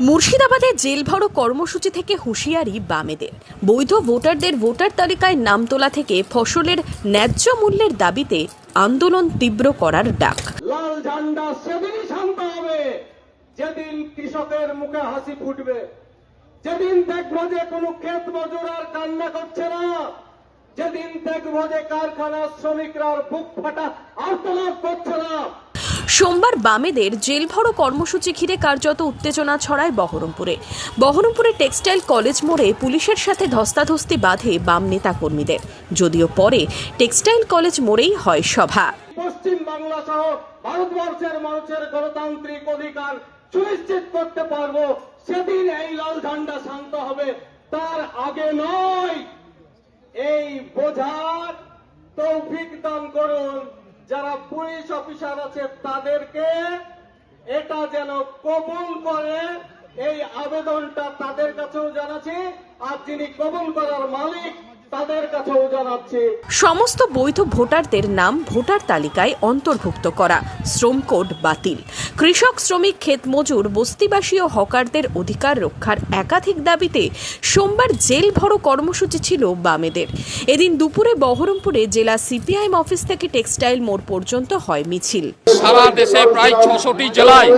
মুর্শিদাবাদে জেল ভরো কর্মসূচি থেকে হুঁশিয়ারি বামেদের। বৈধ ভোটারদের ভোটার তালিকায় নাম তোলা থেকে ফসলের ন্যায্য মূল্যের দাবিতে আন্দোলন তীব্র করার ডাক। লাল ঝান্ডা সেদিনই শান্ত হবে যেদিন কৃষকের মুখে হাসি ফুটবে, যেদিন দেখবো যে কোনো ক্ষেত মজুর আর কান্না করছে না, যেদিন দেখবো যে কারখানার শ্রমিকরা বুক ফাটা আর্তনাদ করছে না। সোমবার বামেদের জেল ভরো কর্মসূচি ঘিরে কার্যত উত্তেজনা ছড়ায় বহরমপুরে টেক্সটাইল কলেজ মোড়ে পুলিশের সাথে ধস্তাধস্তি বাঁধে বাম নেতা কর্মীদের। যদিও পরে টেক্সটাইল কলেজ মোড়েই হয় সভা। পশ্চিম বাংলা সহ ভারতবর্ষের মানুষের গণতান্ত্রিক অধিকার সুনিশ্চিত করতে পারবো সেদিন এই লাল ঝান্ডা শান্ত হবে, তার আগে নয়। এই বোঝার তৌফিক দান করুন যারা পুলিশ অফিসার আছে তাদেরকে, এটা যেন কবুল করে। এই আবেদনটা তাদের কাছেও জানাচ্ছি, আর যিনি কবুল করার মালিক তাদের কাছেও জানাচ্ছি। সমস্ত বৈধ ভোটারদের নাম ভোটার তালিকায় অন্তর্ভুক্ত করা, শ্রম কোড বাতিল, কৃষক শ্রমিক ক্ষেত মজুর বস্তিবাসী ও হকারদের অধিকার রক্ষার একাধিক দাবিতে সোমবার জেল ভরো কর্মসূচি ছিল বামেদের। এদিন দুপুরে বহরমপুরে জেলা সিপিআইএম অফিস থেকে টেক্সটাইল মোড় পর্যন্ত হয় মিছিল। সারা দেশে প্রায় ৬৬টি জেলায়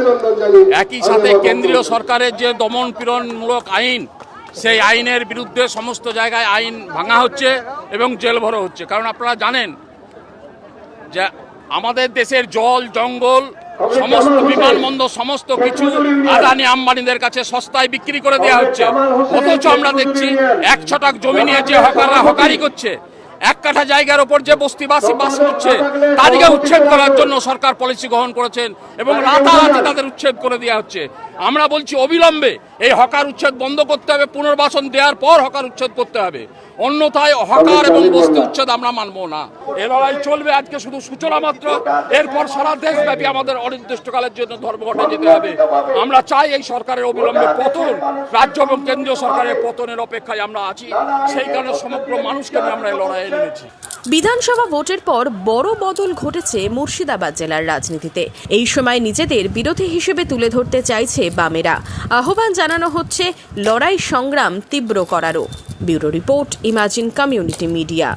একই সাথে কেন্দ্রীয় সরকারের যে দমন পীড়নমূলক আইন, সেই আইনের বিরুদ্ধে সমস্ত জায়গায় আইন ভাঙা হচ্ছে এবং জেল ভরো হচ্ছে। কারণ আপনারা জানেন যে আমাদের দেশের জল জঙ্গল সমস্ত বিমানবন্দর সমস্ত কিছু আদানি আম্বানিদের কাছে সস্তায় বিক্রি করে দেওয়া হচ্ছে, অথচ আমরা দেখছি ১ ছটাক জমি নিয়ে যে হকাররা হকারি করছে, ১ কাঠা জায়গার ওপর যে বস্তিবাসী বাস করছে তাদেরকে উচ্ছেদ করার জন্য সরকার পলিসি গ্রহণ করেছেন এবং রাতারাতি তাদের উচ্ছেদ করে দেওয়া হচ্ছে। আমরা বলছি অবিলম্বে এই হকার উচ্ছেদ বন্ধ করতে হবে, পুনর্বাসন দেওয়ার পর হকার উচ্ছেদ করতে হবে, অন্যথায় হকার এবং বস্তি উচ্ছেদ আমরা মানব না। এ লড়াই চলবে, আজকে শুধু সূচনা মাত্র, এরপর সারা দেশব্যাপী আমাদের অনির্দিষ্টকালের জন্য ধর্মঘটে যেতে হবে। আমরা চাই এই সরকারের অবিলম্বে পতন, রাজ্য এবং কেন্দ্রীয় সরকারের পতনের অপেক্ষায় আমরা আছি। সেই কারণে সমগ্র মানুষকে নিয়ে আমরা এই লড়াইয়ে নেমেছি। বিধানসভা ভোটের পর বড় বদল ঘটেছে মুর্শিদাবাদ জেলার রাজনীতিতে। এই সময় নিজেদের বিরোধী হিসেবে তুলে ধরতে চাইছে বামেরা। আহ্বান জানানো হচ্ছে লড়াই সংগ্রাম তীব্র করারও। Bureau report, imagine community media.